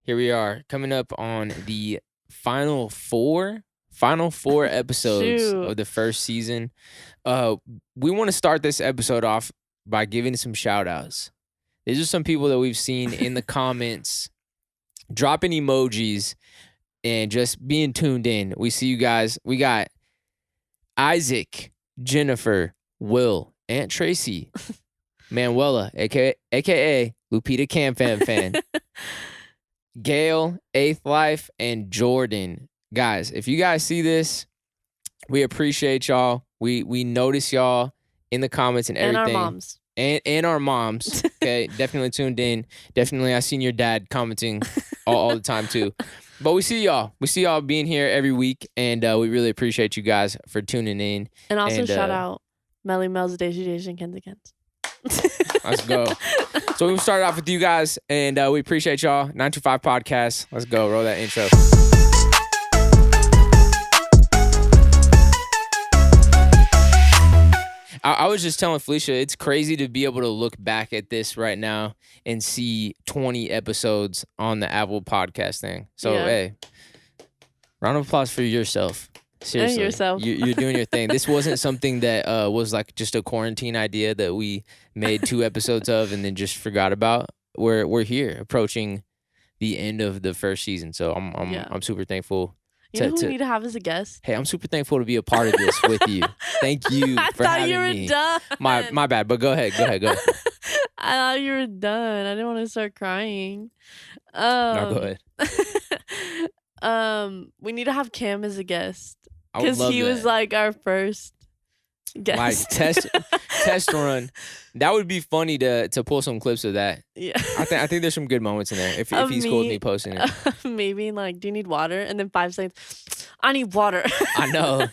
Here we are coming up on the final four episodes of the first season. We want to start this episode off by giving some shout outs. These are some people that we've seen in the comments dropping emojis and just being tuned in. We see you guys. We got Isaac, Jennifer, Will, Aunt Tracy, Manuela, aka Lupita Cam fan, Gail, Eighth Life, and Jordan. Guys, if you guys see this, we appreciate y'all. We notice y'all in the comments and everything. And our moms. And our moms. Okay, definitely tuned in. Definitely, I seen your dad commenting all the time too. But we see y'all. We see y'all being here every week, and we really appreciate you guys for tuning in. And also shout out Melly Mel's Daisy Daisy and Kenzie Kens. Let's go. So we started off with you guys, and we appreciate y'all. 925 Podcast. Let's go. Roll that intro. I was just telling Felisha, it's crazy to be able to look back at this right now and see 20 episodes on the Apple Podcast thing. So, hey, round of applause for yourself. Seriously. And yourself. You're doing your thing. This wasn't something that was like just a quarantine idea that we made 2 episodes of and then just forgot about. We're here approaching the end of the first season. So I'm super thankful. You know who we need to have as a guest? Hey, I'm super thankful to be a part of this with you. Thank you for having me. I thought you were done. My bad, but go ahead. I thought you were done. I didn't want to start crying. No, go ahead. We need to have Cam as a guest. Because he was like our first guest. Like test run. That would be funny to pull some clips of that. Yeah. I think there's some good moments in there if he's cool with me posting it. Maybe like, do you need water? And then 5 seconds, I need water. I know.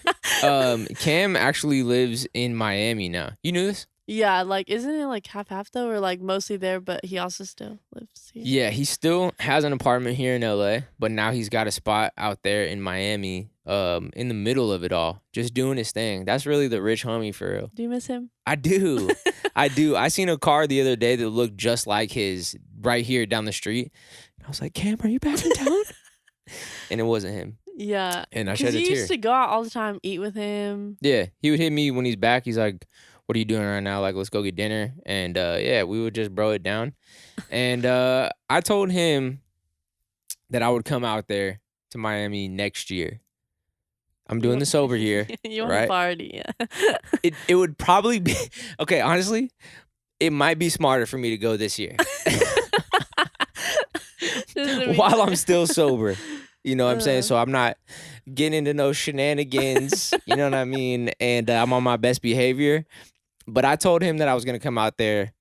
Cam actually lives in Miami now. You knew this? Yeah, like isn't it like half though, or like mostly there, but he also still lives here? Yeah, he still has an apartment here in LA, but now he's got a spot out there in Miami, in the middle of it all, just doing his thing. That's really the rich homie for real. Do you miss him? I do. I do. I seen a car the other day that looked just like his right here down the street. I was like, Cam, are you back in town? And it wasn't him. Yeah. And I shed a tear. You used to go out all the time, eat with him. Yeah. He would hit me when he's back. He's like, what are you doing right now? Like, let's go get dinner. And yeah, we would just bro it down. And I told him that I would come out there to Miami next year. I'm doing the sober year. You want right? to party, yeah. It would probably be, okay, honestly, it might be smarter for me to go this year. While I'm still sober. You know what I'm saying? So I'm not getting into no shenanigans. You know what I mean? And I'm on my best behavior. But I told him that I was going to come out there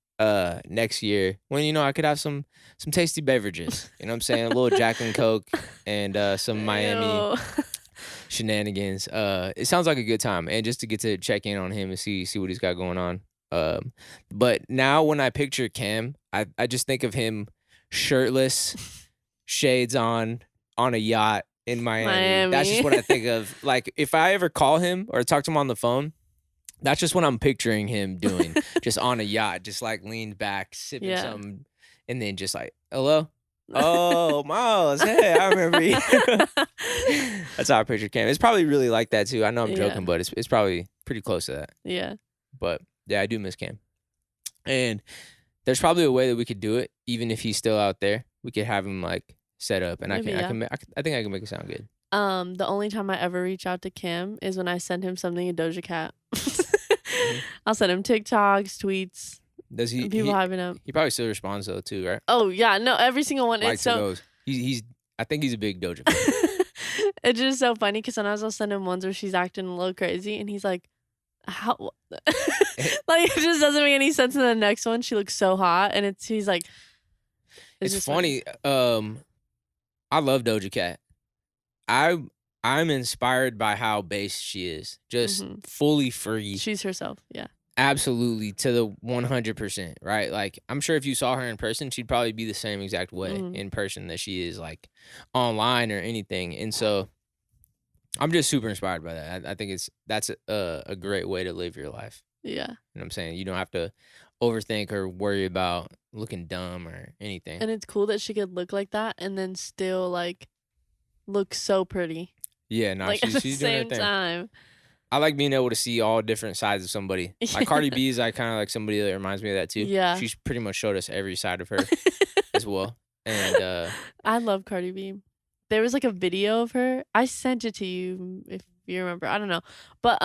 next year when, you know, I could have some tasty beverages. You know what I'm saying? A little Jack and Coke and some Miami shenanigans. It sounds like a good time. And just to get to check in on him and see what he's got going on. But now when I picture Cam, I just think of him shirtless, shades on a yacht in Miami. That's just what I think of. Like, if I ever call him or talk to him on the phone, that's just what I'm picturing him doing. Just on a yacht, just like leaned back, sipping something, and then just like, hello? Oh, Miles, hey, I remember you. That's how I picture Cam. It's probably really like that too. I know I'm joking, but it's probably pretty close to that. Yeah. But yeah, I do miss Cam. And there's probably a way that we could do it, even if he's still out there. We could have him like set up, and Maybe, I think I can make it sound good. The only time I ever reach out to Cam is when I send him something in Doja Cat. I'll send him TikToks, tweets. Does he? People hyping up. He probably still responds though too, right? Oh yeah, no, every single one. Likes those. He's. I think he's a big Doja fan. It's just so funny because sometimes I'll send him ones where she's acting a little crazy, and he's like, "How?" Like it just doesn't make any sense. In the next one, she looks so hot, and he's like, it's funny. I love Doja Cat. I'm inspired by how based she is. Just fully free. She's herself, yeah. Absolutely, to the 100%, right? Like, I'm sure if you saw her in person, she'd probably be the same exact way in person that she is, like, online or anything. And so, I'm just super inspired by that. I think that's a great way to live your life. Yeah. You know what I'm saying? You don't have to overthink or worry about looking dumb or anything. And it's cool that she could look like that and then still like look so pretty. Yeah, no, Like at the she's doing her same thing. time. I like being able to see all different sides of somebody. Like Cardi B is like kind of like somebody that reminds me of that too. Yeah. She's pretty much showed us every side of her as well. And I love Cardi B. There was like a video of her. I sent it to you if you remember. I don't know. But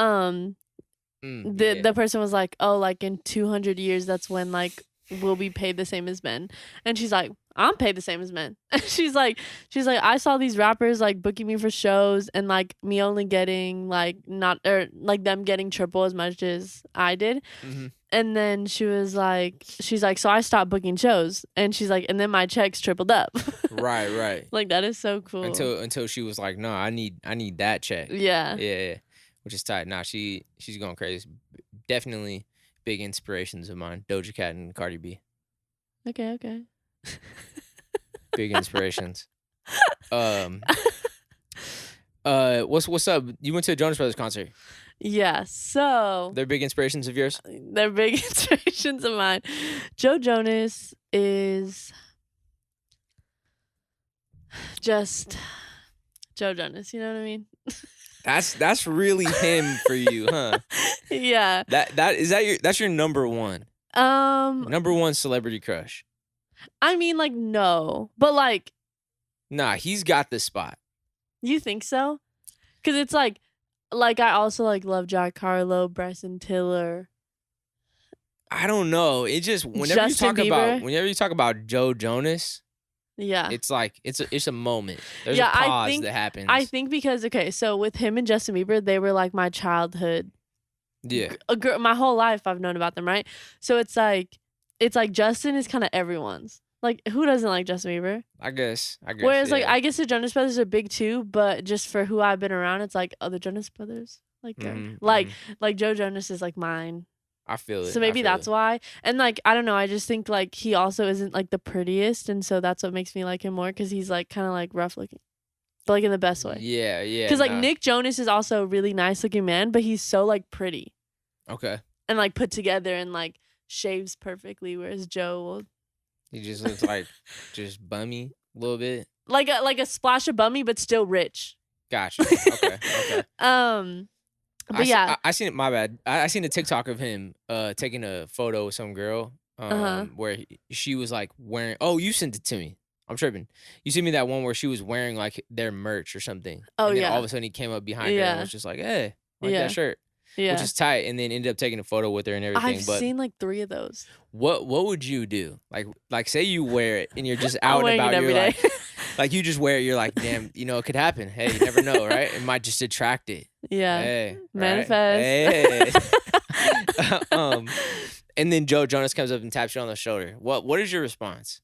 the person was like, "Oh, like in 200 years that's when like we'll be paid the same as men." And she's like, "I'm paid the same as men." And she's like, "I saw these rappers like booking me for shows and like me only getting like not or like them getting triple as much as I did." Mm-hmm. And then she's like, "So I stopped booking shows." And she's like, "And then my checks tripled up." Right. Like that is so cool. Until she was like, "No, I need that check." Yeah. Which is tight. Nah, she's going crazy. Definitely big inspirations of mine. Doja Cat and Cardi B. Okay. Big inspirations. What's up? You went to a Jonas Brothers concert. Yeah, so They're big inspirations of yours? They're big inspirations of mine. Joe Jonas is just Joe Jonas, you know what I mean? That's really him for you, huh? Yeah. That's your number one. Number one celebrity crush. I mean, like, no. But like, nah, he's got the spot. You think so? Cause it's like I also like love Jack Harlow, Bryson Tiller. I don't know. It just whenever you talk about Joe Jonas, yeah, it's like it's a moment. There's a pause that happens. I think because so with him and Justin Bieber, they were like my childhood. Yeah, my whole life I've known about them, right? So it's like Justin is kind of everyone's. Like, who doesn't like Justin Bieber? I guess. Whereas, yeah. like, I guess the Jonas Brothers are big too, but just for who I've been around, it's like, the Jonas Brothers, like, like Joe Jonas is like mine. I feel it. So maybe that's why. And like, I don't know. I just think like he also isn't like the prettiest, and so that's what makes me like him more because he's like kind of like rough looking, but like in the best way. Yeah. Because like Nick Jonas is also a really nice looking man, but he's so like pretty. Okay. And like put together and like shaves perfectly, whereas Joe will. He just looks like just bummy a little bit. Like a splash of bummy, but still rich. Gotcha. Okay. But yeah, I seen it. My bad. I seen a TikTok of him taking a photo with some girl where she was like wearing. Oh, you sent it to me. I'm tripping. You sent me that one where she was wearing like their merch or something. Oh, and then yeah. all of a sudden he came up behind her and was just like, "Hey, I like that shirt." Yeah. Which is tight, and then ended up taking a photo with her and everything. I've seen like 3 of those. What would you do? Like say you wear it and you're just out and about. Every You're day. like you just wear it. You're like, damn, it could happen. Hey, you never know, right? It might just attract it. Yeah. Hey, manifest. Right? Hey. And then Joe Jonas comes up and taps you on the shoulder. What is your response?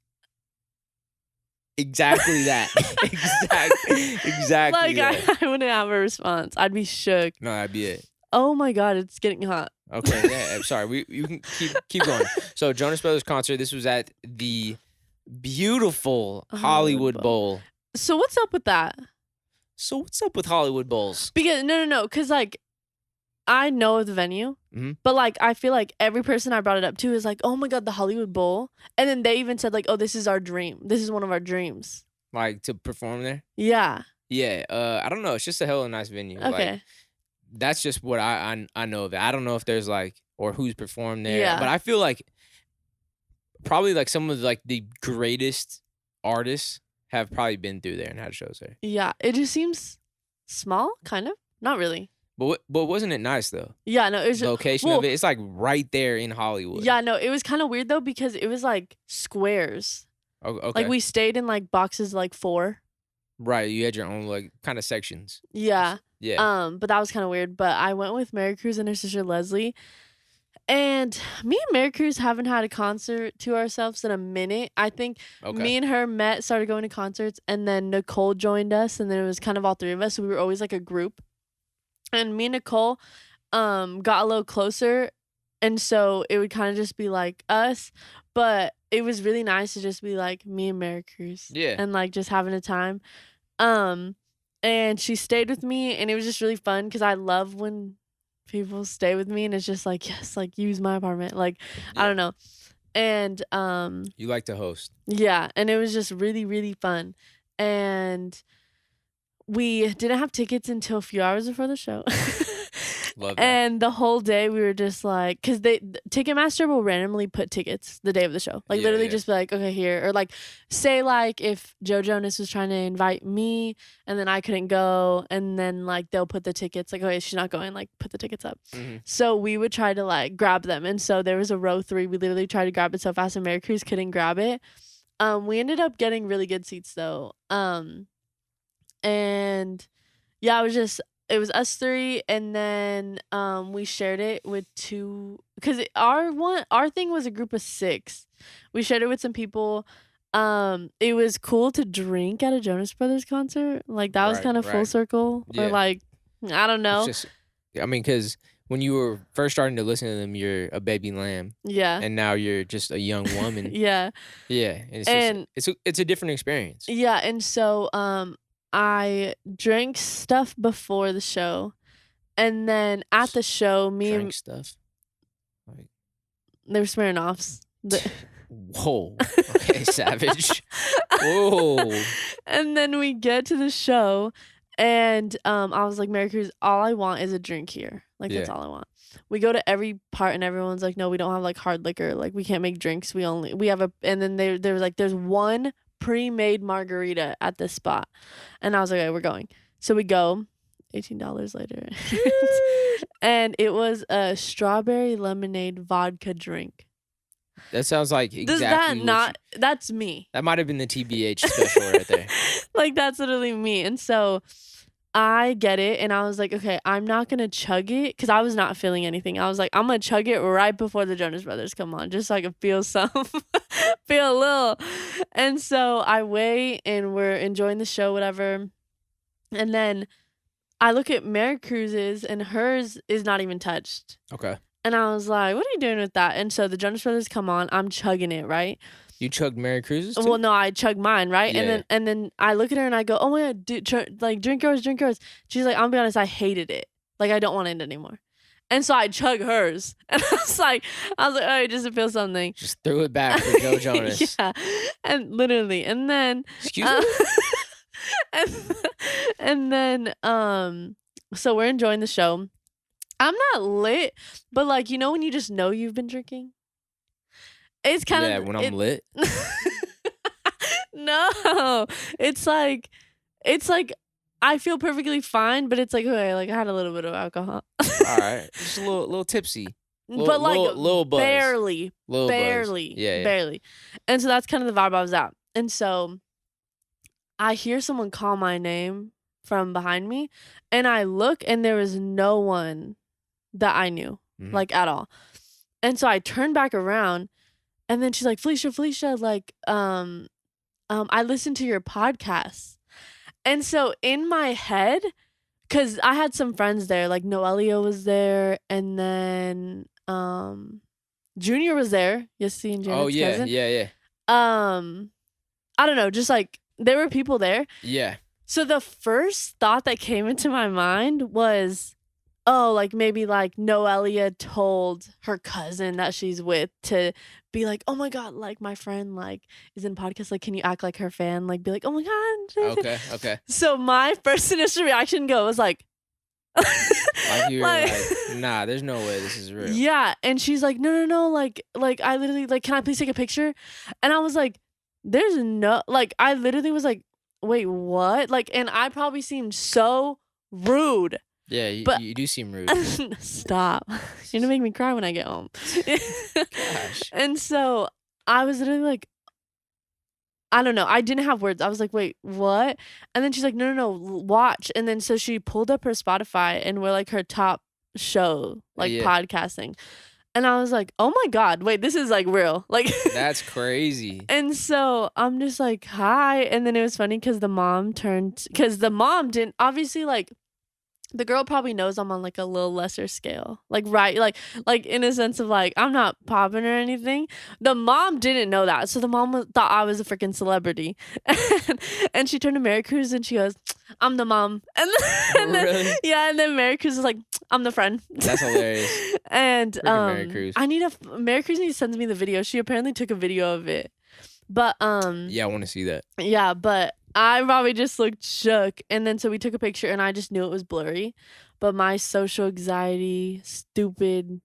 Exactly that. Exactly. Like that. I wouldn't have a response. I'd be shook. No, that'd be it. Oh my god, it's getting hot. Okay, yeah. Sorry, you can keep going. So Jonas Brothers concert. This was at the beautiful Hollywood Bowl. So what's up with that? So what's up with Hollywood Bowls? Because no, because like I know the venue, but like I feel like every person I brought it up to is like, oh my god, the Hollywood Bowl, and then they even said like, oh, this is our dream. This is one of our dreams. Like to perform there? Yeah. Yeah. I don't know. It's just a hella nice venue. Okay. Like, that's just what I know of it. I don't know if there's like or who's performed there. Yeah. But I feel like probably like some of like the greatest artists have probably been through there and had shows there. Yeah. It just seems small, kind of. Not really. But wasn't it nice though? Yeah, no, it was the location of it. It's like right there in Hollywood. Yeah, no, it was kind of weird though because it was like squares. Oh, okay. Like we stayed in like boxes like 4. Right, you had your own like kind of sections. Yeah. Yeah. But that was kind of weird. But I went with Mary Cruz and her sister Leslie, and me and Mary Cruz haven't had a concert to ourselves in a minute. I think me and her started going to concerts, and then Nicole joined us, and then it was kind of all 3 of us. So we were always like a group. And me and Nicole got a little closer, and so it would kind of just be like us, but it was really nice to just be like me and Mary Cruz. Yeah. And like just having a time. And she stayed with me, and it was just really fun because I love when people stay with me, and it's just like, yes, like use my apartment. Like, I don't know. And you like to host. Yeah, and it was just really, really fun. And we didn't have tickets until a few hours before the show. Love that. And the whole day we were just like, because Ticketmaster will randomly put tickets the day of the show. Like literally just be like, okay, here. Or like say like if Joe Jonas was trying to invite me and then I couldn't go, and then like they'll put the tickets like, okay, she's not going, like put the tickets up. Mm-hmm. So we would try to like grab them. And so there was a row 3. We literally tried to grab it so fast, and Mary Cruz couldn't grab it. We ended up getting really good seats though. And yeah, it was us 3, and then we shared it with 2, because our thing was a group of 6. We shared it with some people. It was cool to drink at a Jonas Brothers concert. Like that was kind of full circle. Yeah. Or like, I don't know. Because when you were first starting to listen to them, you're a baby lamb. Yeah. And now you're just a young woman. Yeah. Yeah. And it's a different experience. Yeah, and so I drank stuff before the show, and then at the show, stuff. Like... They were Smirnoffs. Whoa. Okay, savage. Whoa. And then we get to the show, and I was like, Mary Cruz, all I want is a drink here. Like that's all I want. We go to every part, and everyone's like, no, we don't have like hard liquor. Like we can't make drinks. We have and then they was like, there's one pre-made margarita at this spot, and I was like, okay, we're going. So we go. $18 later. And it was a strawberry lemonade vodka drink. That sounds like exactly. That's me. That might have been the TBH special right there. Like that's literally me. And so I get it, and I was like, okay, I'm not gonna chug it, because I was not feeling anything. I was like, I'm gonna chug it right before the Jonas Brothers come on, just so I can feel some, feel a little. And so I wait, and we're enjoying the show, whatever. And then I look at Mary Cruz's, and hers is not even touched. Okay. And I was like, what are you doing with that? And so the Jonas Brothers come on, I'm chugging it, right? You chugged Mary Cruz's too? Well, no, I chugged mine, right? Yeah. And then I look at her and I go, oh my God, drink yours. She's like, I'll be honest, I hated it. Like, I don't want it anymore. And so I chug hers. And I was like, oh, just to feel something. Just threw it back for Joe Jonas. Yeah. And literally. And then. Excuse me? And then, so we're enjoying the show. I'm not lit, but like, you know, when you just know you've been drinking? It's kind of. Yeah, when I'm lit. No, it's like I feel perfectly fine, but it's like, okay, like I had a little bit of alcohol. All right, just a little tipsy, but like little buzz. barely. Yeah, barely. And so that's kind of the vibe I was at. And so I hear someone call my name from behind me, and I look, and there was no one that I knew, like at all. And so I turn back around. And then she's like, Felisha, like, I listened to your podcast. And so in my head, because I had some friends there, like Noelia was there, and then Junior was there. Yes, see, and Janet's cousin. Yeah. I don't know, just like there were people there. Yeah. So the first thought that came into my mind was, oh, like maybe like Noelia told her cousin that she's with to be like, oh my God, like my friend like is in podcast, like can you act like her fan, like be like, oh my God. Okay. So my first initial reaction was like like you're like, nah, there's no way this is real. Yeah. And she's like, no, like I literally like, can I please take a picture? And I was like, there's no, like I literally was like, wait, what? Like, and I probably seemed so rude. Yeah, you do seem rude. Stop. You're gonna make me cry when I get home. Gosh. And so I was literally like, I don't know. I didn't have words. I was like, wait, what? And then she's like, no, watch. And then so she pulled up her Spotify, and we're like her top show, like podcasting. And I was like, oh my God, wait, this is like real. Like that's crazy. And so I'm just like, hi. And then it was funny because the mom didn't obviously like. The girl probably knows I'm on like a little lesser scale, like right, like in a sense of like I'm not popping or anything. The mom didn't know that, so the mom thought I was a freaking celebrity, and she turned to Mary Cruz and she goes, "I'm the mom," and then really? Yeah, and then Mary Cruz is like, I'm the friend. That's hilarious. And Mary Cruz. Mary Cruz needs to send me the video. She apparently took a video of it. But yeah, I want to see that. Yeah, but I probably just looked shook. And then so we took a picture and I just knew it was blurry. But my social anxiety, stupid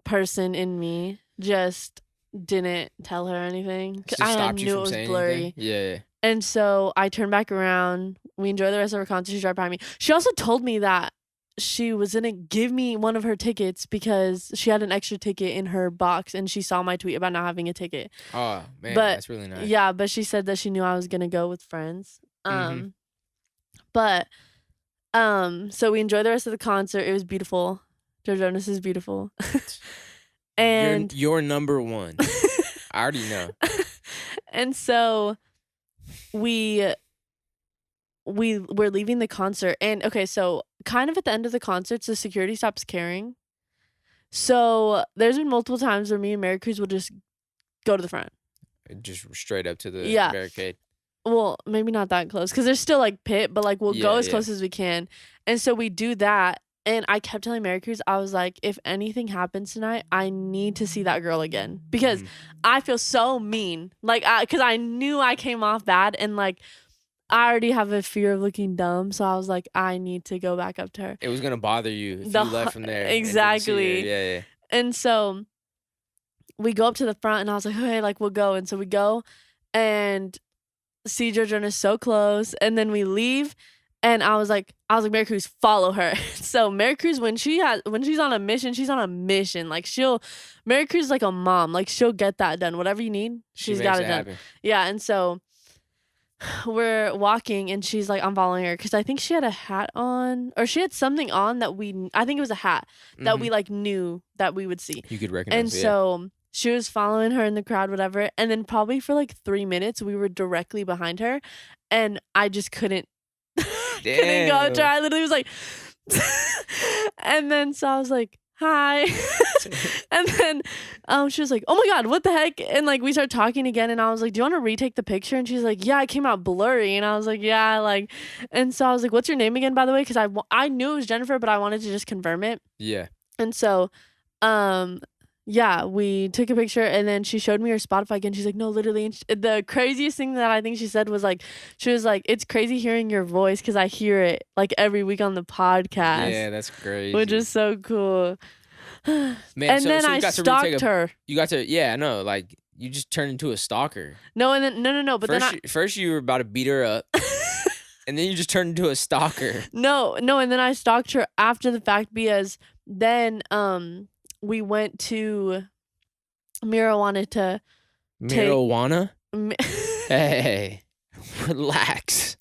person in me just didn't tell her anything. I knew it was blurry. Yeah. And so I turned back around. We enjoyed the rest of her concert. She's right behind me. She also told me that she was going to give me one of her tickets because she had an extra ticket in her box and she saw my tweet about not having a ticket. Oh, man, that's really nice. Yeah, but she said that she knew I was going to go with friends. But so we enjoyed the rest of the concert. It was beautiful. Jonas is beautiful. And you're number one. I already know. And so we're leaving the concert, and okay, so kind of at the end of the concert, the security stops caring. So there's been multiple times where me and Mary Cruz will just go to the front, just straight up to the barricade. Well, maybe not that close because there's still like pit, but like we'll go as close as we can. And so we do that. And I kept telling Mary Cruz, I was like, if anything happens tonight, I need to see that girl again because I feel so mean. Like, because I knew I came off bad and like I already have a fear of looking dumb. So I was like, I need to go back up to her. It was going to bother you if you left from there. Exactly. Yeah. And so we go up to the front and I was like, okay, like we'll go. And so we go and see Jonas so close. And then we leave. And I was like, Mary Cruz, follow her. So Mary Cruz, when she's on a mission, she's on a mission. Like Mary Cruz is like a mom. Like she'll get that done. Whatever you need, she's got it done. Happen. Yeah. And so we're walking and she's like, I'm following her. Cause I think she had a hat on or she had something on that I think it was a hat that we like knew that we would see. You could recognize. And so she was following her in the crowd, whatever. And then probably for like 3 minutes, we were directly behind her and I just couldn't go up to her. I literally was like and then so I was like, hi. And then she was like, oh my God, what the heck? And like we started talking again and I was like, do you want to retake the picture? And she's like, yeah, it came out blurry. And I was like, yeah, like, and so I was like, what's your name again, by the way? Because I knew it was Jennifer, but I wanted to just confirm it. Yeah. And so yeah, we took a picture and then she showed me her Spotify again. She's like, no, literally. And the craziest thing that I think she said was like, she was like, it's crazy hearing your voice because I hear it like every week on the podcast. Yeah, that's crazy. Which is so cool. Man, and then I stalked her. You got to, yeah, I know. Like, you just turned into a stalker. No, and then, no. But first you were about to beat her up. And then you just turned into a stalker. No. And then I stalked her after the fact because then, we went to Mira wanted to marijuana. Hey, relax.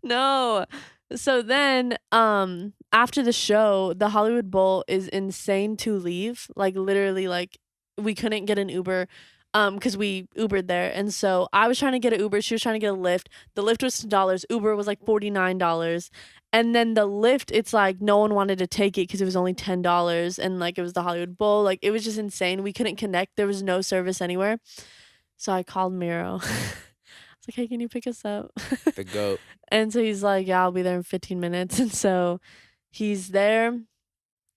No. So then after the show, the Hollywood Bowl is insane to leave. Like literally like we couldn't get an Uber because we Ubered there. And so I was trying to get an Uber. She was trying to get a Lyft. The Lyft was $10. Uber was like $49. And then the Lyft, it's like no one wanted to take it because it was only $10 and like it was the Hollywood Bowl. Like it was just insane. We couldn't connect. There was no service anywhere. So I called Miro. I was like, hey, can you pick us up? The GOAT. And so he's like, yeah, I'll be there in 15 minutes. And so he's there.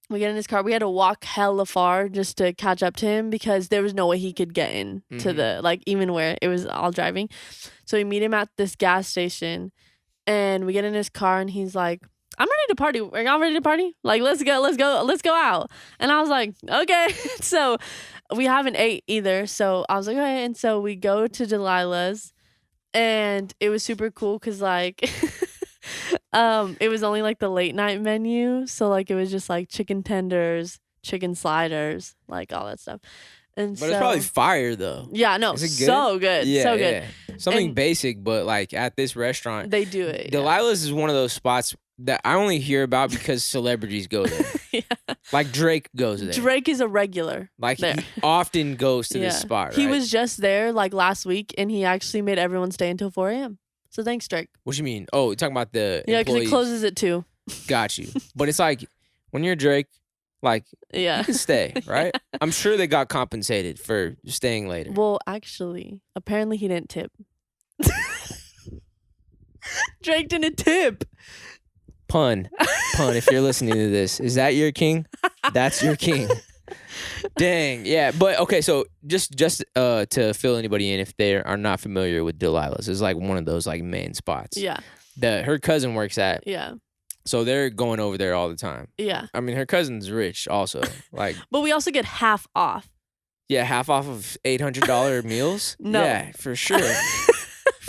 We get in his car. We had to walk hella far just to catch up to him because there was no way he could get in to the, like, even where it was all driving. So we meet him at this gas station. And we get in his car and he's like, I'm ready to party. Are y'all ready to party? Like, let's go out. And I was like, okay. So we haven't ate either. So I was like, okay. And so we go to Delilah's and it was super cool because like, it was only like the late night menu. So like, it was just like chicken tenders, chicken sliders, like all that stuff. But it's probably fire though. Yeah, no, so good. Yeah, so good. Yeah. Something basic, but like at this restaurant, they do it. Delilah's is one of those spots that I only hear about because celebrities go there. Yeah. Like Drake goes there. Drake is a regular. Like there. He often goes to this spot, right? He was just there like last week and he actually made everyone stay until 4 a.m. So thanks, Drake. What you mean? Oh, you're talking about the because it closes at 2. Got you. But it's like when you're Drake, like, you can stay, right? I'm sure they got compensated for staying later. Well, actually, apparently he didn't tip. Drake didn't tip. Pun, if you're listening to this, is that your king? That's your king. Dang, yeah. But okay, so just to fill anybody in if they are not familiar with Delilah's, it's like one of those like main spots. Yeah. Her cousin works at. Yeah. So they're going over there all the time. Yeah. I mean, her cousin's rich also. Like, but we also get half off. Yeah, half off of $800 meals? No. Yeah, for sure.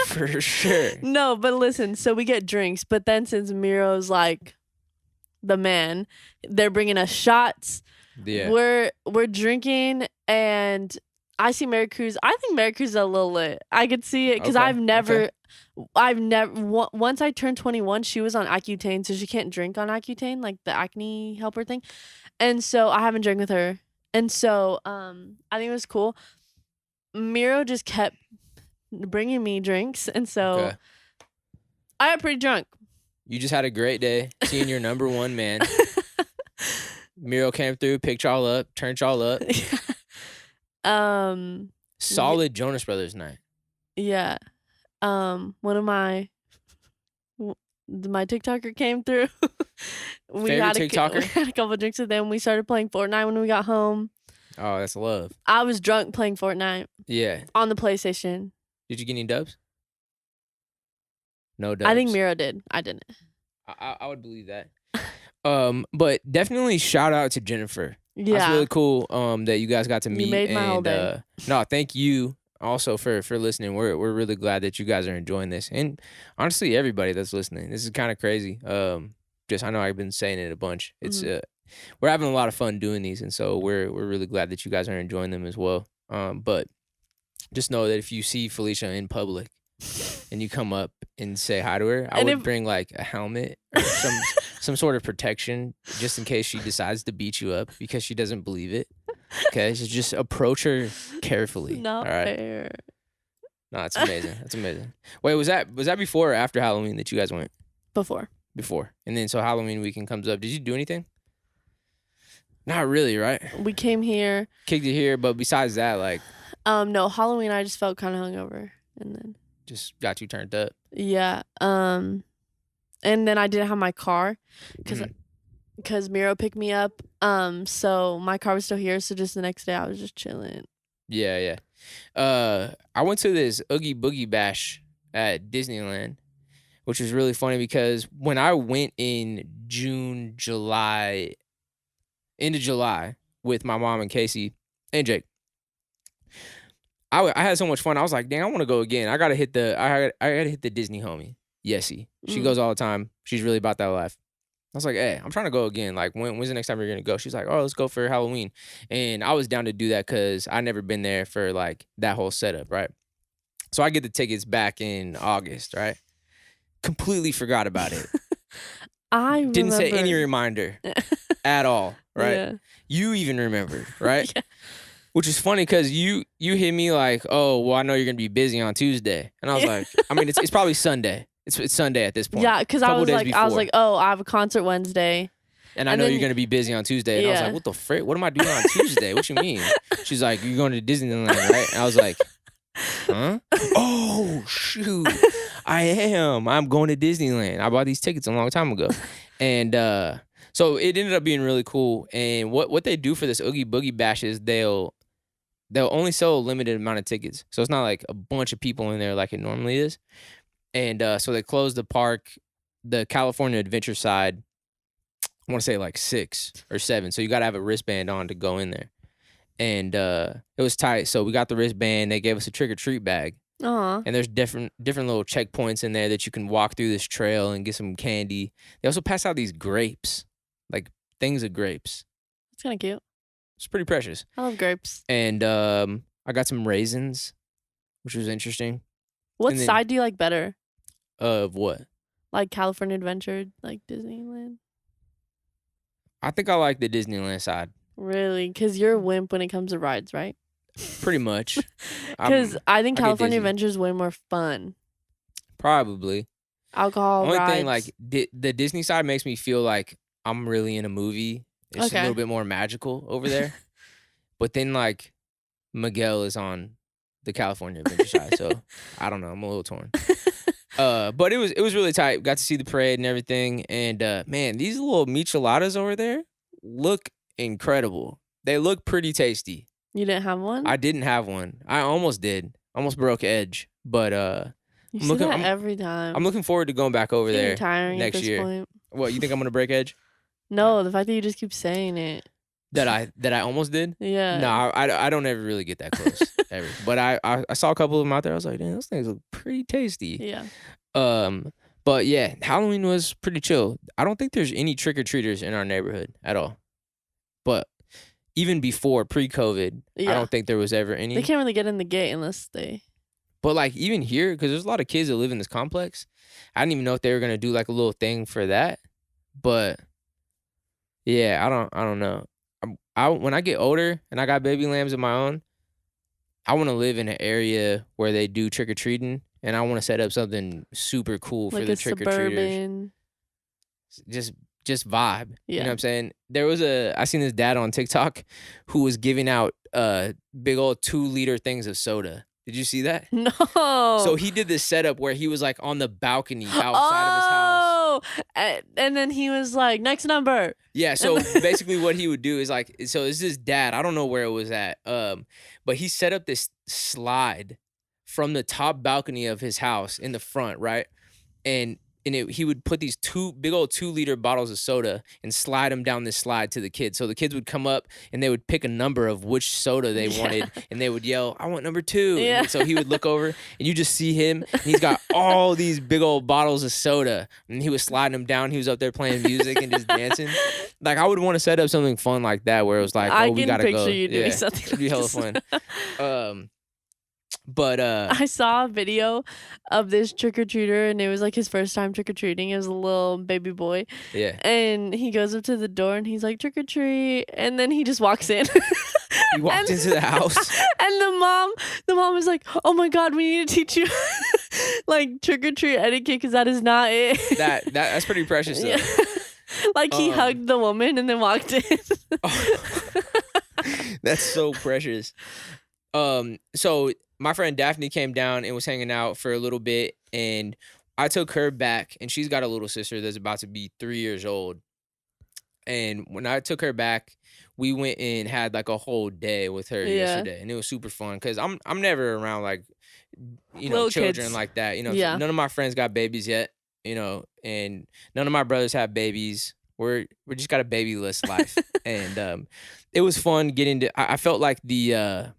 For sure. No, but listen, so we get drinks, but then since Miro's like the man, they're bringing us shots. Yeah. We're drinking, and I see Mary Cruz. I think Mary Cruz is a little lit. I could see it because once I turned 21, she was on Accutane, so she can't drink on Accutane, like the acne helper thing. And so I haven't drank with her. And so I think it was cool. Miro just kept bringing me drinks, and so I got pretty drunk. You just had a great day seeing your number one man. Miro came through, picked y'all up, turned y'all up. Solid Jonas Brothers night. Yeah. One of my TikToker came through. We had a couple drinks with them. We started playing Fortnite when we got home. Oh, that's love. I was drunk playing Fortnite. Yeah. On the PlayStation. Did you get any dubs? No dubs. I think Miro did. I didn't. I would believe that. But definitely shout out to Jennifer. Yeah. That's really cool that you guys got to meet. You made my whole day. No, thank you also for listening. We're really glad that you guys are enjoying this. And honestly, everybody that's listening. This is kind of crazy. I know I've been saying it a bunch. It's we're having a lot of fun doing these, and so we're really glad that you guys are enjoying them as well. But just know that if you see Felisha in public and you come up and say hi to her, I would bring like a helmet or some sort of protection just in case she decides to beat you up because she doesn't believe it. Okay, so just approach her carefully. Not all right? fair. No, that's amazing. That's amazing. Wait, was that before or after Halloween that you guys went? Before. And then so Halloween weekend comes up. Did you do anything? Not really, right? We came here. Kicked it here, but besides that, like... No, Halloween I just felt kind of hungover. And then... Just got you turned up. Yeah. And then I didn't have my car because Miro picked me up. So my car was still here. So just the next day I was just chilling. Yeah. I went to this Oogie Boogie Bash at Disneyland, which was really funny because when I went in end of July with my mom and Casey and Jake, I had so much fun. I was like, dang, I want to go again. I gotta hit the Disney homie, Yessie. She goes all the time. She's really about that life. I was like, hey, I'm trying to go again. Like, when's the next time you're gonna go? She's like, oh, let's go for Halloween. And I was down to do that because I never been there for like that whole setup, right? So I get the tickets back in August, right? Completely forgot about it. I didn't set any reminder at all, right? Yeah. You even remember, right? Yeah. Which is funny because you hit me like, oh, well, I know you're gonna be busy on Tuesday, and I was like, I mean, it's probably Sunday. It's Sunday at this point. Yeah, because I was like, oh, I have a concert Wednesday, and I know you're gonna be busy on Tuesday. And I was like, what the frick? What am I doing on Tuesday? What you mean? She's like, you're going to Disneyland, right? And I was like, huh? Oh shoot, I am. I'm going to Disneyland. I bought these tickets a long time ago, and so it ended up being really cool. And what they do for this Oogie Boogie Bash is they'll only sell a limited amount of tickets. So it's not like a bunch of people in there like it normally is. And so they closed the park, the California Adventure side, I want to say like 6 or 7. So you got to have a wristband on to go in there. And it was tight. So we got the wristband. They gave us a trick-or-treat bag. Aww. And there's different little checkpoints in there that you can walk through this trail and get some candy. They also pass out these grapes, like things of grapes. It's kind of cute. It's pretty precious. I love grapes. And I got some raisins, which was interesting. What side do you like better? Of what? Like California Adventure, like Disneyland? I think I like the Disneyland side. Really? Because you're a wimp when it comes to rides, right? Pretty much. Because I think California Adventure is way more fun. Probably. Alcohol, Only rides. thing, like, the Disney side makes me feel like I'm really in a movie. It's a little bit more magical over there. But then, like, Miguel is on the California Adventure side. So, I don't know. I'm a little torn. But it was really tight. Got to see the parade and everything. And man, these little micheladas over there look incredible. They look pretty tasty. You didn't have one? I didn't have one. I almost did. Almost broke edge. But you say that every time. I'm looking forward to going back over there next year. Point. What, you think I'm gonna break edge? No, the fact that you just keep saying it. That I almost did? Yeah. No, I don't ever really get that close ever. But I saw a couple of them out there. I was like, damn, those things look pretty tasty. Yeah. But yeah, Halloween was pretty chill. I don't think there's any trick-or-treaters in our neighborhood at all. But even before pre-COVID, I don't think there was ever any. They can't really get in the gate unless they. But like even here, because there's a lot of kids that live in this complex, I didn't even know if they were gonna do like a little thing for that. But yeah, I don't know. When I get older and I got baby lambs of my own, I want to live in an area where they do trick or treating, and I want to set up something super cool for the trick or treaters. Just vibe. Yeah. You know what I'm saying? I seen this dad on TikTok who was giving out big old 2-liter things of soda. Did you see that? No. So he did this setup where he was like on the balcony outside of his house. And then he was like, next number. Yeah, so basically what he would do is like, so it's this dad, I don't know where it was at, but he set up this slide from the top balcony of his house in the front, right? And he would put these big old 2-liter bottles of soda and slide them down this slide to the kids. So the kids would come up and they would pick a number of which soda they wanted, and they would yell, "I want number 2." Yeah. And so he would look over and you just see him, and he's got all these big old bottles of soda, and he was sliding them down. He was up there playing music and just dancing. Like, I would want to set up something fun like that where it was like, we gotta go. I can picture you doing something. It'd be hella fun. But I saw a video of this trick-or-treater, and it was like his first time trick-or-treating. It was a little baby boy. Yeah. And he goes up to the door and he's like, trick-or-treat, and then he just walks in. He walked into the house. And the mom was like, "Oh my God, we need to teach you like trick-or-treat etiquette, because that is not it." That's pretty precious though. Yeah. Like he hugged the woman and then walked in. That's so precious. So my friend Daphne came down and was hanging out for a little bit, and I took her back, and she's got a little sister that's about to be 3 years old. And when I took her back, we went and had like a whole day with her yesterday, and it was super fun because I'm never around like, little children kids like that. None of my friends got babies yet, and none of my brothers have babies. We're just got a babyless life, and it was fun getting to. I felt like the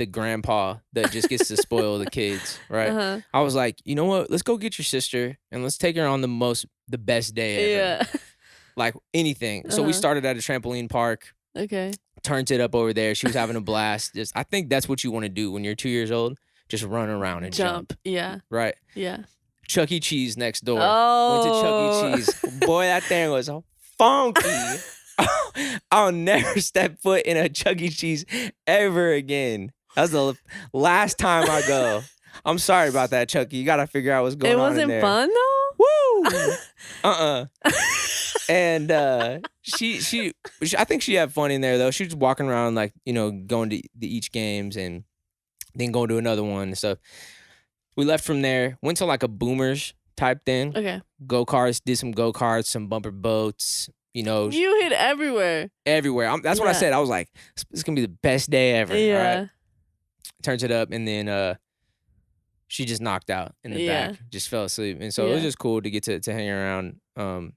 grandpa that just gets to spoil the kids, right? Uh-huh. I was like, you know what? Let's go get your sister and let's take her on the best day ever. Yeah. Like anything. Uh-huh. So we started at a trampoline park. Okay. Turned it up over there. She was having a blast. I think that's what you want to do when you're 2 years old. Just run around and jump. Yeah. Right? Yeah. Chuck E. Cheese next door. Oh. Went to Chuck E. Cheese. Boy, that thing was funky. I'll never step foot in a Chuck E. Cheese ever again. That's the last time I go. I'm sorry about that, Chucky. You gotta figure out what's going on in there. It wasn't fun though. Woo. And she I think she had fun in there though. She was walking around like going to the each games and then going to another one and stuff. We left from there, went to like a Boomers type thing. Okay. Go-karts, did some go-karts, some bumper boats. You hit everywhere. Everywhere. That's what I said. I was like, this is gonna be the best day ever. Yeah. Right? Turns it up, and then she just knocked out in the back, just fell asleep, and so it was just cool to get to hang around, and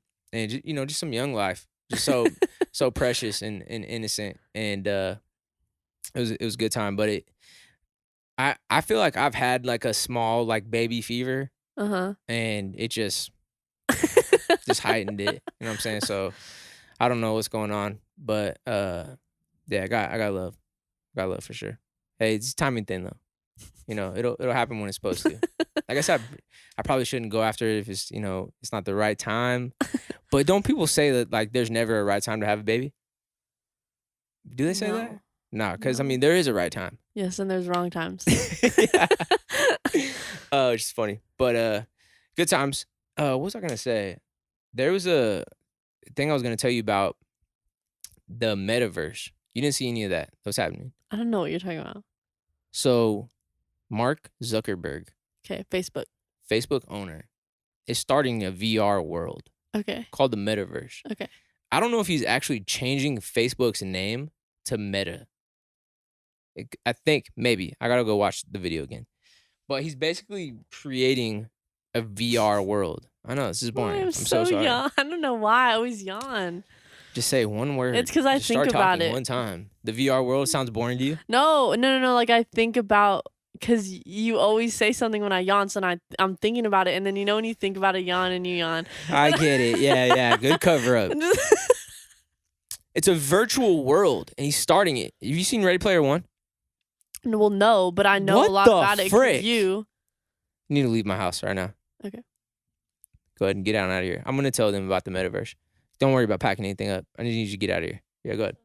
just some young life, just so precious and innocent, and it was a good time. But I feel like I've had like a small like baby fever, and it just heightened it. You know what I'm saying? So I don't know what's going on, but yeah, I got love for sure. Hey, it's timing thing though. It'll happen when it's supposed to. Like I said, I probably shouldn't go after it if it's it's not the right time. But don't people say that like there's never a right time to have a baby? Do they say that? No, because I mean there is a right time. Yes, and there's wrong times. It's just funny, but good times. What was I gonna say? There was a thing I was gonna tell you about the Metaverse. You didn't see any of that. What's happening? I don't know what you're talking about. So, Mark Zuckerberg. Okay, Facebook. Facebook owner is starting a VR world. Okay. Called the Metaverse. Okay. I don't know if he's actually changing Facebook's name to Meta. I think maybe. I gotta go watch the video again. But he's basically creating a VR world. I know, this is boring. I'm so sorry. Yawn. I don't know why I always yawn. Just say one word. It's because I think about it one time. The VR world sounds boring to you? No. Like I think about, because you always say something when I yawn, so I'm thinking about it, and then when you think about a yawn and you yawn. I get it. Yeah. Good cover up. It's a virtual world, and he's starting it. Have you seen Ready Player One? Well, no, but I know a lot about it. You need to leave my house right now. Okay. Go ahead and get out of here. I'm going to tell them about the Metaverse. Don't worry about packing anything up. I just need you to get out of here. Yeah, go ahead.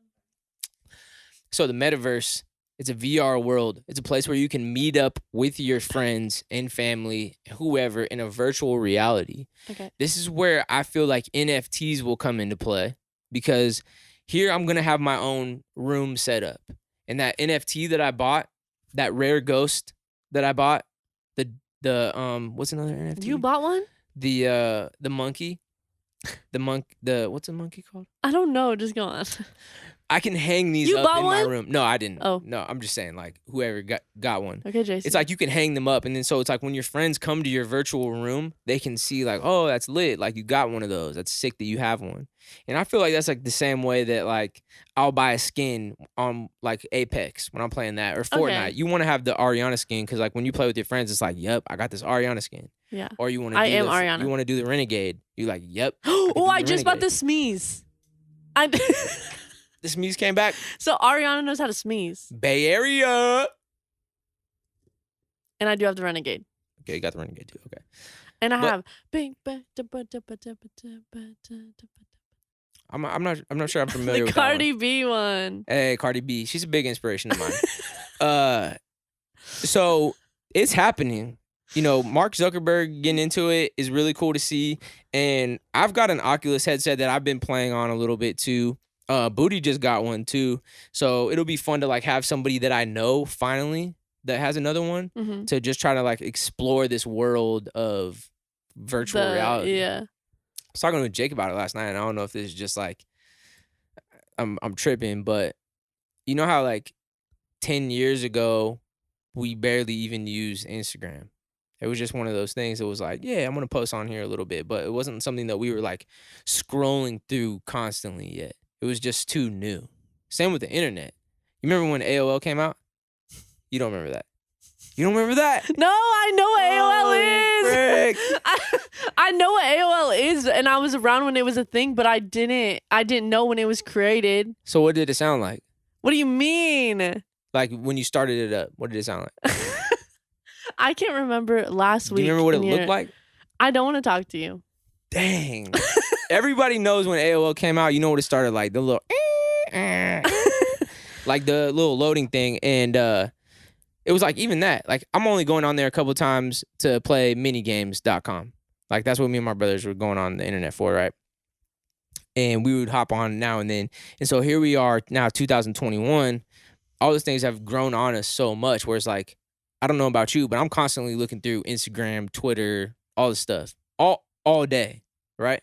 So the Metaverse, it's a VR world. It's a place where you can meet up with your friends and family, whoever, in a virtual reality. Okay. This is where I feel like NFTs will come into play, because here I'm going to have my own room set up. And that NFT that I bought, that rare ghost that I bought, the what's another NFT? You bought one? The monkey. What's a monkey called? I don't know. Just go on. I can hang these up in my room. No, I didn't. Oh. No, I'm just saying, like, whoever got one. Okay, Jason. It's like you can hang them up, and then so it's like when your friends come to your virtual room, they can see like, oh, that's lit. Like, you got one of those. That's sick that you have one. And I feel like that's like the same way that like I'll buy a skin on like Apex when I'm playing that, or Fortnite. Okay. You want to have the Ariana skin because like when you play with your friends, it's like, yep, I got this Ariana skin. Yeah. Or you want to Ariana. You want to do the Renegade. You like, yep. Oh, I just bought the smeeze. The smeeze came back. So Ariana knows how to smeeze. Bay Area. And I do have the Renegade. Okay, you got the Renegade too. Okay. And I have. I'm not sure I'm familiar with Cardi B one. Hey, Cardi B. She's a big inspiration of mine. So it's happening. Mark Zuckerberg getting into it is really cool to see. And I've got an Oculus headset that I've been playing on a little bit too. Booty just got one too. So it'll be fun to like have somebody that I know finally that has another one to just try to like explore this world of virtual reality. Yeah. I was talking with Jake about it last night, and I don't know if this is just like I'm tripping, but you know how like 10 years ago we barely even used Instagram. It was just one of those things that was like, yeah, I'm gonna post on here a little bit, but it wasn't something that we were like scrolling through constantly yet. It was just too new. Same with the internet. You remember when AOL came out? You don't remember that. You don't remember that? No, I know what AOL is. I know what AOL is, and I was around when it was a thing, but I didn't know when it was created. So what did it sound like? What do you mean? Like when you started it up, what did it sound like? I can't remember last week. Do you remember what it looked like? I don't want to talk to you. Dang. Everybody knows when AOL came out, you know what it started like. The little like the little loading thing. And it was like even that. Like I'm only going on there a couple times to play minigames.com. Like that's what me and my brothers were going on the internet for, right? And we would hop on now and then. And so here we are now, 2021. All those things have grown on us so much where it's like, I don't know about you, but I'm constantly looking through Instagram, Twitter, all this stuff all day, right?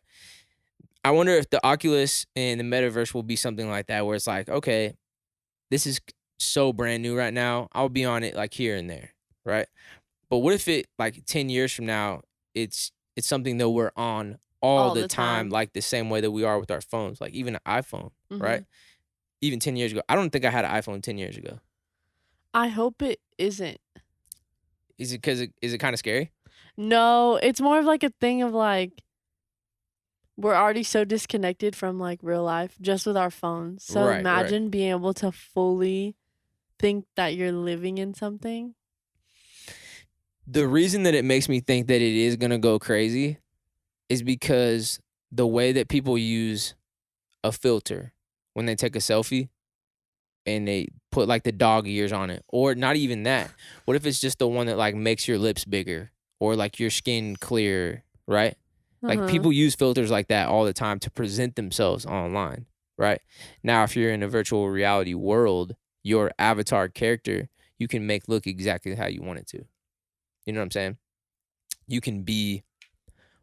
I wonder if the Oculus and the Metaverse will be something like that, where it's like, okay, this is so brand new right now. I'll be on it like here and there, right? But what if it like 10 years from now, it's something that we're on all the time, like the same way that we are with our phones, like even an iPhone, right? Even 10 years ago. I don't think I had an iPhone 10 years ago. I hope it isn't. Is it because is it kind of scary? No, it's more of like a thing of like, we're already so disconnected from like real life just with our phones. So imagine being able to fully think that you're living in something. The reason that it makes me think that it is going to go crazy is because the way that people use a filter when they take a selfie and they put like the dog ears on it, or not even that. What if it's just the one that like makes your lips bigger or like your skin clearer, right? Like people use filters like that all the time to present themselves online, right? Now, if you're in a virtual reality world, your avatar character, you can make look exactly how you want it to. You know what I'm saying? you can be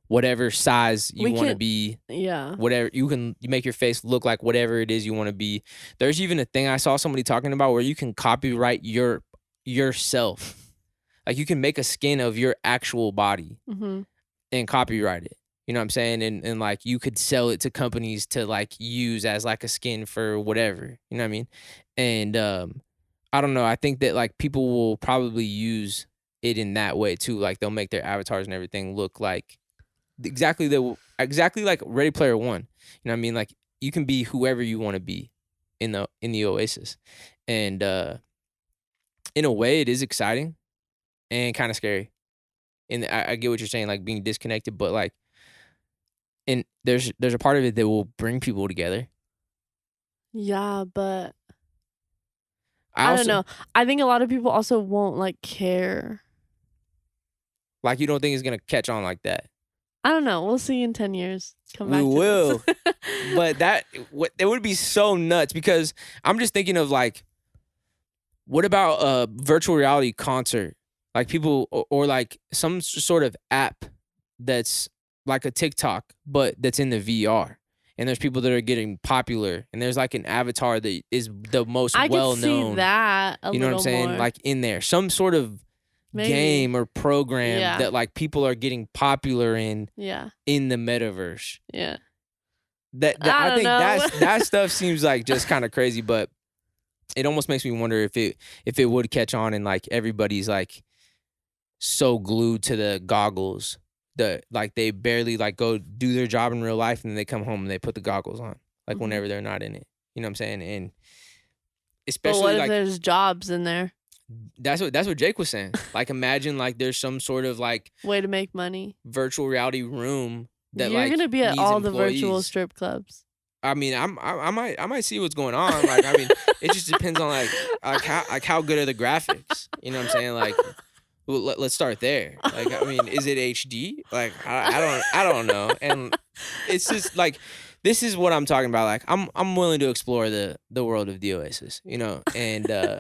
whatever size you want to be. Yeah. Whatever you make your face look like whatever it is you want to be. There's even a thing I saw somebody talking about where you can copyright yourself. Like you can make a skin of your actual body and copyright it. You know what I'm saying? And like you could sell it to companies to like use as like a skin for whatever. You know what I mean? And I don't know. I think that like people will probably use it in that way too. Like they'll make their avatars and everything look like exactly like Ready Player One. You know what I mean? Like you can be whoever you want to be in the Oasis. And in a way it is exciting and kind of scary. And I get what you're saying, like being disconnected, but like and there's a part of it that will bring people together. Yeah, but I don't know. I think a lot of people also won't like care. Like you don't think it's gonna catch on like that? I don't know. We'll see in 10 years. We will. But it would be so nuts because I'm just thinking of like, what about a virtual reality concert? Like people or like some sort of app that's like a TikTok, but that's in the VR. And there's people that are getting popular, and there's like an avatar that is the most well known. I can see that you know what I'm saying? More. Like in there, some sort of game or program that like people are getting popular in. Yeah. In the metaverse. Yeah. I think that stuff seems like just kind of crazy, but it almost makes me wonder if it would catch on and like everybody's like so glued to the goggles that like they barely like go do their job in real life and then they come home and they put the goggles on like whenever they're not in it. You know what I'm saying? And especially what if there's jobs in there? That's what Jake was saying. Like imagine like there's some sort of like way to make money. Virtual reality room that you're like gonna be at all the virtual strip clubs. I mean, I might see what's going on. Like I mean, it just depends on like how good are the graphics. You know what I'm saying? Like let's start there. Like I mean, is it HD? Like I don't know. And it's just like this is what I'm talking about. Like I'm willing to explore the world of the Oasis, you know, and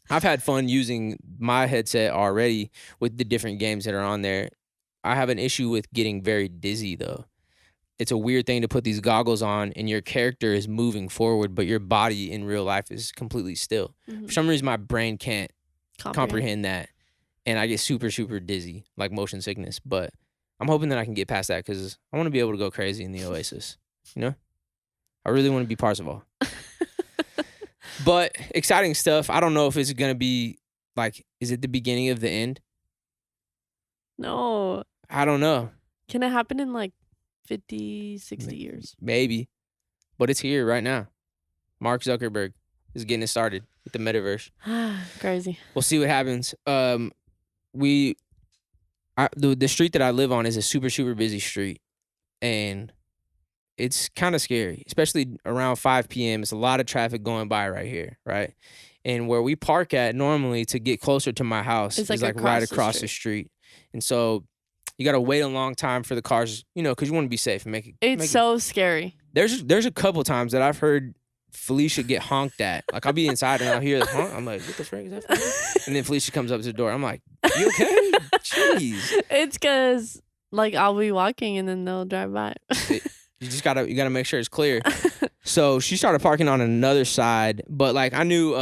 I've had fun using my headset already with the different games that are on there. I have an issue with getting very dizzy though. It's a weird thing to put these goggles on and your character is moving forward, but your body in real life is completely still. For some reason, my brain can't comprehend that. And I get super, super dizzy, like motion sickness. But I'm hoping that I can get past that because I want to be able to go crazy in the Oasis. You know? I really want to be Parzival. But exciting stuff. I don't know if it's going to be like, is it the beginning of the end? No. I don't know. Can it happen in like 50, 60 years? Maybe. But it's here right now. Mark Zuckerberg is getting it started with the metaverse. Crazy. We'll see what happens. The street that I live on is a super, super busy street. And it's kind of scary, especially around 5 p.m. It's a lot of traffic going by right here, right? And where we park at normally to get closer to my house is like right across the street. And so you got to wait a long time for the cars, you know, because you want to be safe and make it. It's so scary. There's a couple times that I've heard Felisha get honked at. Like I'll be inside and I'll hear the honk. I'm like, what the frick is that for? And then Felisha comes up to the door. I'm like, you okay? Jeez. It's because like I'll be walking and then they'll drive by. You just gotta make sure it's clear. So she started parking on another side, but like I knew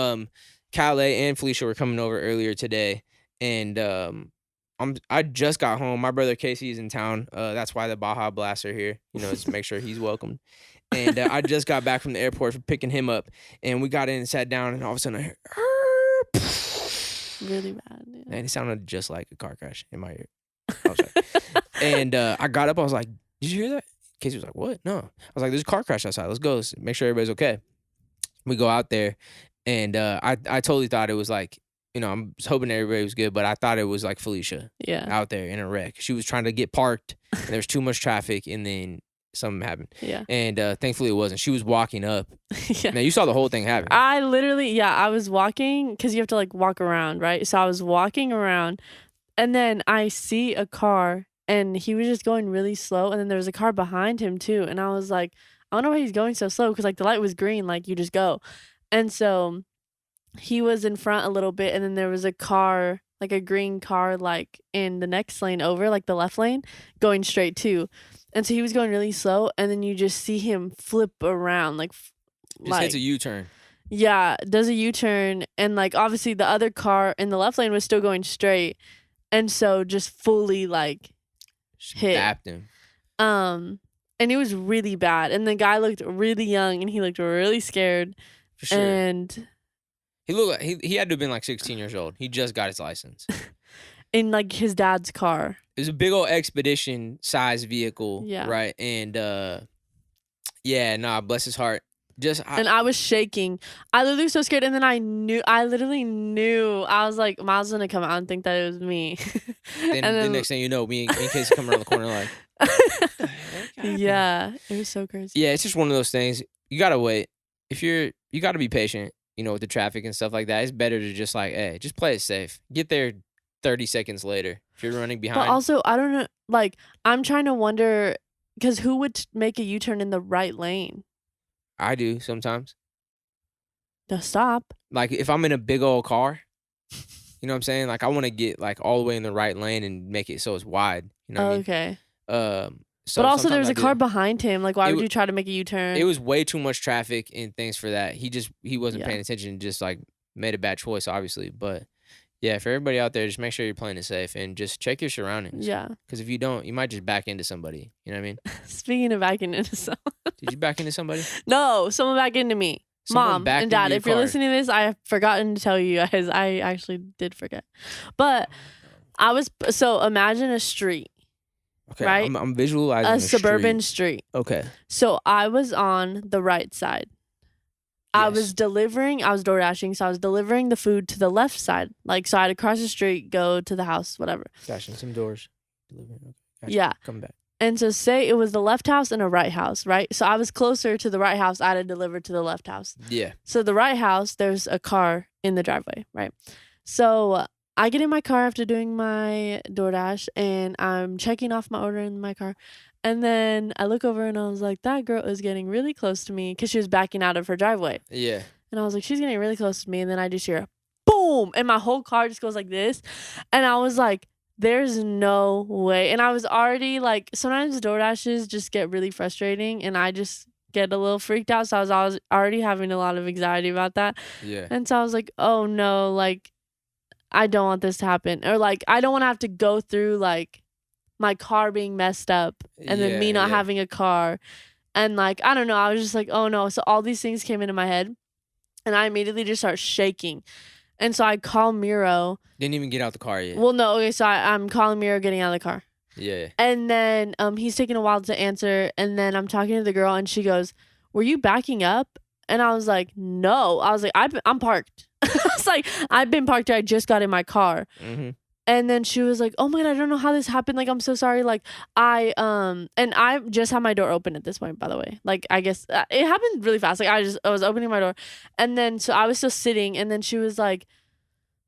Calais and Felisha were coming over earlier today, and I just got home. My brother Casey is in town. That's why the Baja Blasts are here. You know, just make sure he's welcomed. And I just got back from the airport for picking him up, and we got in and sat down, and all of a sudden I heard really bad. Yeah. And it sounded just like a car crash in my ear. And I got up. I was like, "Did you hear that?" Casey was like, "What? No." I was like, "There's a car crash outside. Let's go. Let's make sure everybody's okay." We go out there, and I totally thought it was like, you know, I'm hoping everybody was good, but I thought it was like Felisha out there in a wreck. She was trying to get parked, and there was too much traffic, and then something happened. Yeah. And thankfully it wasn't. She was walking up. Yeah. Now, you saw the whole thing happen. I literally, I was walking, because you have to like walk around, right? So I was walking around, and then I see a car, and he was just going really slow, and then there was a car behind him too, and I was like, I don't know why he's going so slow, because like the light was green, like you just go. And so he was in front a little bit, and then there was a car like a green car like in the next lane over, like the left lane, going straight too. And so he was going really slow, and then you just see him flip around like hits a U-turn. Yeah, does a U-turn, and like obviously the other car in the left lane was still going straight, and so just fully like hit. Bapped him. And it was really bad. And the guy looked really young, and he looked really scared. For sure. And he looked like he had to have been like 16 years old. He just got his license. In like his dad's car. It was a big old expedition size vehicle. Yeah. Right. And bless his heart. And I was shaking. I literally was so scared. And then I literally knew. I was like, Miles gonna come out and think that it was me. And then the next thing you know, me and Casey come around the corner like. Yeah, it was so crazy. Yeah, it's just one of those things. You gotta wait. You gotta be patient, with the traffic and stuff like that. It's better to just like, hey, just play it safe. Get there 30 seconds later if you're running behind. But also, I don't know, like, I'm trying to wonder, because who would make a U-turn in the right lane? I do sometimes. To stop. Like, if I'm in a big old car, you know what I'm saying? Like, I want to get, like, all the way in the right lane and make it so it's wide. You know what I mean? Okay. So but also, there was a car behind him. Like, why would you try to make a U-turn? It was way too much traffic and things for that. He wasn't paying attention, just, like, made a bad choice, obviously. But, yeah, for everybody out there, just make sure you're playing it safe and just check your surroundings. Yeah. Because if you don't, you might just back into somebody. You know what I mean? Speaking of backing into someone. Did you back into somebody? No, someone backed into me. Mom and Dad, if you're listening to this, I have forgotten to tell you guys. I actually did forget. But so imagine a street. Okay, right? I'm visualizing a suburban street. Okay. So I was on the right side. I was door dashing, so I was delivering the food to the left side. Like, so I had to cross the street, go to the house, whatever. Dashing some doors. Delivering. Gotcha. Yeah. Come back. And so say it was the left house and a right house, right? So I was closer to the right house. I had to deliver to the left house. Yeah. So the right house, there's a car in the driveway, right? So I get in my car after doing my DoorDash, and I'm checking off my order in my car. And then I look over and I was like, that girl is getting really close to me, because she was backing out of her driveway. Yeah. And I was like, she's getting really close to me. And then I just hear, boom, and my whole car just goes like this. And I was like, there's no way. And I was already like, sometimes DoorDashes just get really frustrating, and I just get a little freaked out. So I was already having a lot of anxiety about that. Yeah. And so I was like, oh no, like, I don't want this to happen. Or like, I don't want to have to go through like my car being messed up and then me not having a car. And like, I don't know. I was just like, oh no. So all these things came into my head, and I immediately just start shaking. And so I call Miro. Didn't even get out the car yet. Well, no. Okay. So I'm calling Miro, getting out of the car. Yeah. And then he's taking a while to answer. And then I'm talking to the girl, and she goes, were you backing up? And I was like, no. I was like, I'm parked. I was like, I've been parked here. I just got in my car. Mm-hmm. And then she was like, oh my God, I don't know how this happened. Like, I'm so sorry. Like, and I just had my door open at this point, by the way. Like, I guess it happened really fast. Like, I was opening my door. And then, so I was still sitting. And then she was like,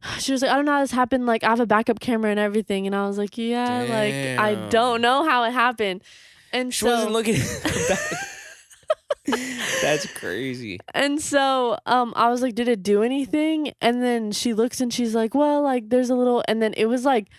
I don't know how this happened. Like, I have a backup camera and everything. And I was like, yeah, like, I don't know how it happened. And she wasn't looking back. That's crazy. And so I was like, did it do anything? And then she looks and she's like, well, like, there's a little, and then it was like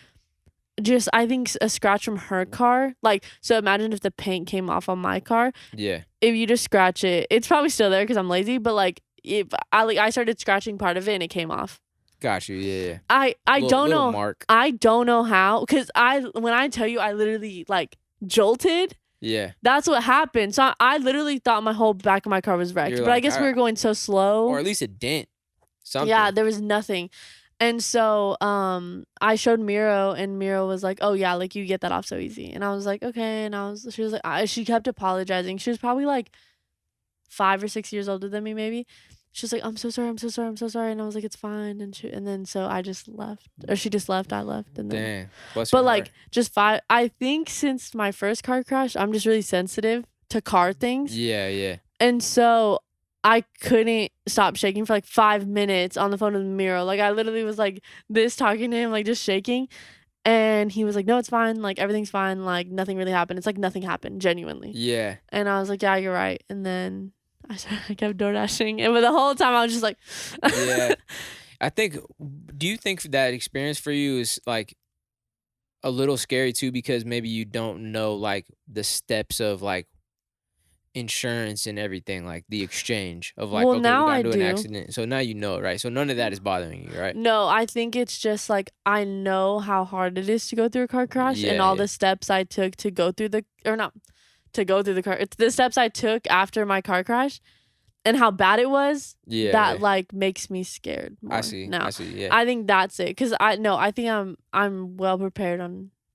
just, I think, a scratch from her car. Like, so imagine if the paint came off on my car. Yeah. If you just scratch it, it's probably still there because I'm lazy, but like, if I started scratching part of it and it came off. Got you. Yeah. I don't know. Mark. I don't know how, because when I tell you, I literally like jolted. Yeah. That's what happened. So I literally thought my whole back of my car was wrecked. But I guess we were going so slow. Or at least a dent. Something. Yeah, there was nothing. And so I showed Miro, and Miro was like, oh yeah, like, you get that off so easy. And I was like, okay. And she was like, she kept apologizing. She was probably like 5 or 6 years older than me, maybe. She was like, I'm so sorry. And I was like, it's fine. And then so I just left, or she just left. I left. And then, but like, just I think since my first car crash, I'm just really sensitive to car things. Yeah, yeah. And so I couldn't stop shaking for like 5 minutes on the phone with Miro. Like, I literally was like this, talking to him, like just shaking. And he was like, no, it's fine. Like, everything's fine. Like, nothing really happened. It's like nothing happened, genuinely. Yeah. And I was like, yeah, you're right. And then I kept door dashing, and the whole time I was just like, yeah. I think. Do you think that experience for you is like a little scary too, because maybe you don't know like the steps of like insurance and everything, like the exchange of like, Well, okay, we now got I into an do. accident, so now you know, right? So none of that is bothering you, right? No, I think it's just like I know how hard it is to go through a car crash and Yeah, all yeah. the steps I took to go through the car. It's the steps I took after my car crash and how bad it was. Yeah, that yeah. like makes me scared more I see. now. I see. Yeah. I think that's it, because I think I'm well prepared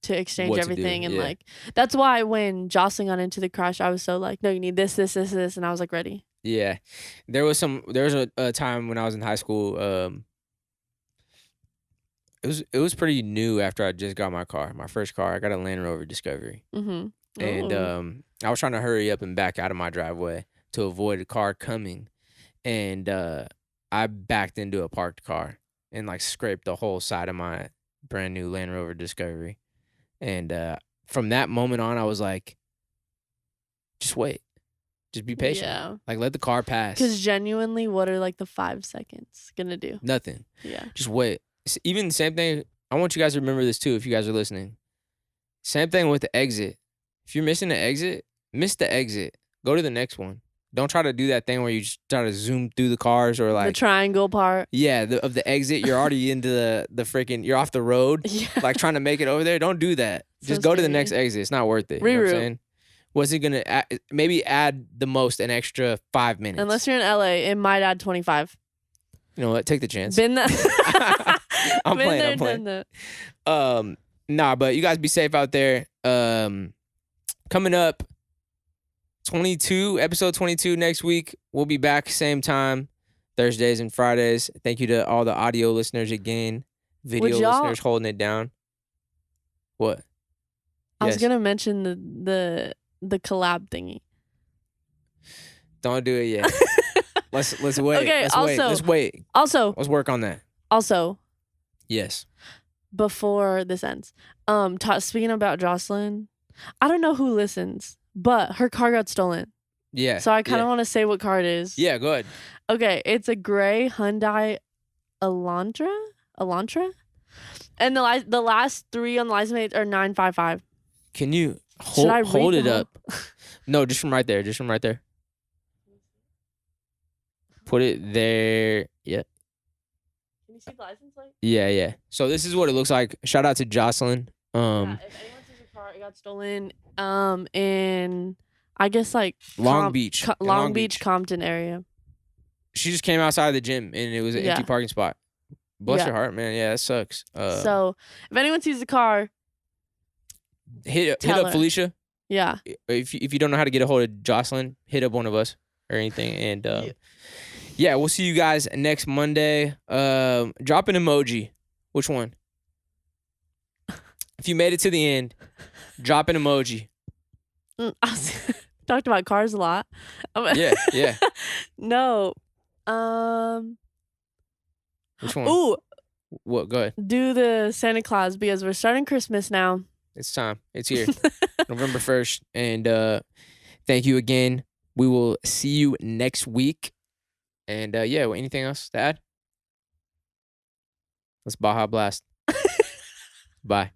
to exchange What to do, everything, and yeah. like that's why when Jocelyn got into the crash, I was so like, no, you need this, and I was like ready. Yeah, there was a time when I was in high school. It was pretty new after I just got my first car. I got a Land Rover Discovery, and I was trying to hurry up and back out of my driveway to avoid a car coming, and I backed into a parked car and like scraped the whole side of my brand new Land Rover Discovery, and from that moment on, I was like, just wait. Just be patient. Yeah. Like, let the car pass. Because genuinely, what are like the 5 seconds gonna do? Nothing. Yeah. Just wait. Even the same thing. I want you guys to remember this too, if you guys are listening. Same thing with the exit. If you're missing the exit, miss the exit. Go to the next one. Don't try to do that thing where you just try to zoom through the cars or like the triangle part. Yeah, of the exit. You're already into the freaking. You're off the road. Yeah. Like trying to make it over there. Don't do that. So Just go to the scary. next exit. It's not worth it. You know what I'm saying? What's it gonna maybe add the most an extra 5 minutes? Unless you're in LA, it might add 25. You know what? Take the chance. Been there. I'm playing. Nah, but you guys be safe out there. Coming up, episode 22 next week. We'll be back same time, Thursdays and Fridays. Thank you to all the audio listeners again. Video listeners holding it down. What? I was gonna mention the collab thingy. Don't do it yet. let's wait. Okay. Let's wait. Also, let's work on that. Also. Yes. Before this ends, speaking about Jocelyn, I don't know who listens, but her car got stolen. Yeah. So I kind of want to say what car it is. Yeah, go ahead. Okay, it's a gray Hyundai Elantra, and the last 3 on the license plate are 955. Can you hold it up? No, just from right there. Put it there. Yeah. Can you see the license plate? Yeah. So this is what it looks like. Shout out to Jocelyn. Yeah, if anyone sees your car, it got stolen. In I guess like Long Beach, Long Beach, Compton area. She just came outside of the gym and it was an empty parking spot. Bless your heart, man. Yeah, that sucks. So if anyone sees the car, hit up Felisha. Yeah. If you don't know how to get a hold of Jocelyn, hit up one of us or anything. And yeah, we'll see you guys next Monday. Drop an emoji. Which one? If you made it to the end, drop an emoji. Talked about cars a lot. Yeah. No. Which one? Ooh. What? Go ahead. Do the Santa Claus, because we're starting Christmas now. It's time. It's here. November 1st. And thank you again. We will see you next week. And yeah, anything else to add? Let's Baja Blast. Bye.